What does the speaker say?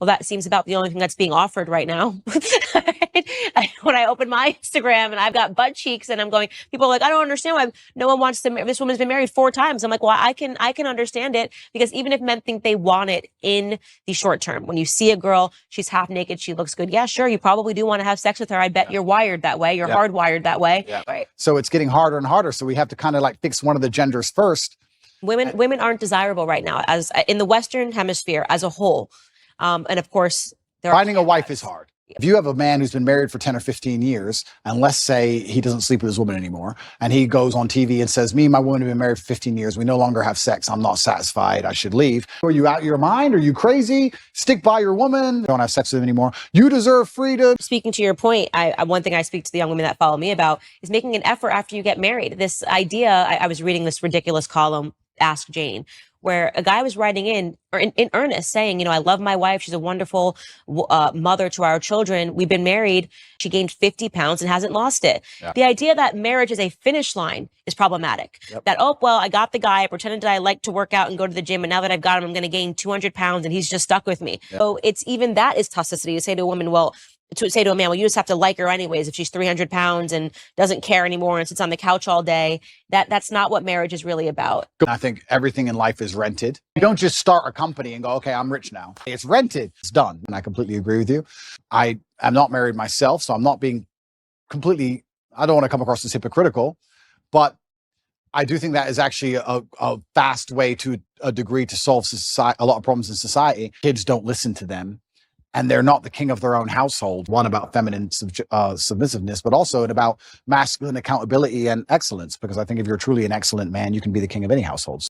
Well, that seems about the only thing that's being offered right now. When I open my Instagram and I've got butt cheeks and I'm going, people are like, I don't understand why no one wants to, this woman's been married 4 times. I'm like, well, I can understand it, because even if men think they want it in the short term, when you see a girl, she's half naked, she looks good. Yeah, sure. You probably do want to have sex with her. I bet you're wired that way. You're hardwired that way. Yeah. Right. So it's getting harder and harder. So we have to kind of like fix one of the genders first. Women aren't desirable right now, as in the Western hemisphere as a whole. And of course, finding a wife is hard. If you have a man who's been married for 10 or 15 years, and let's say he doesn't sleep with his woman anymore, and he goes on TV and says, me and my woman have been married for 15 years. We no longer have sex. I'm not satisfied. I should leave. Are you out of your mind? Are you crazy? Stick by your woman. Don't have sex with him anymore. You deserve freedom. Speaking to your point, one thing I speak to the young women that follow me about is making an effort after you get married. This idea, I was reading this ridiculous column, Ask Jane, where a guy was writing in earnest saying, I love my wife. She's a wonderful mother to our children. We've been married. She gained 50 pounds and hasn't lost it. Yeah. The idea that marriage is a finish line is problematic. Yep. That, I got the guy. I pretended that I like to work out and go to the gym. And now that I've got him, I'm going to gain 200 pounds and he's just stuck with me. Yep. So it's even that is toxicity to say to a woman, to say to a man, you just have to like her anyways. If she's 300 pounds and doesn't care anymore and sits on the couch all day, that's not what marriage is really about. I think everything in life is rented. You don't just start a company and go, okay, I'm rich now. It's rented. It's done. And I completely agree with you. I am not married myself, so I'm not being completely, I don't want to come across as hypocritical, but I do think that is actually a fast way to a degree to solve a lot of problems in society. Kids don't listen to them. And they're not the king of their own household. One, about feminine submissiveness, but also about masculine accountability and excellence. Because I think if you're truly an excellent man, you can be the king of any households.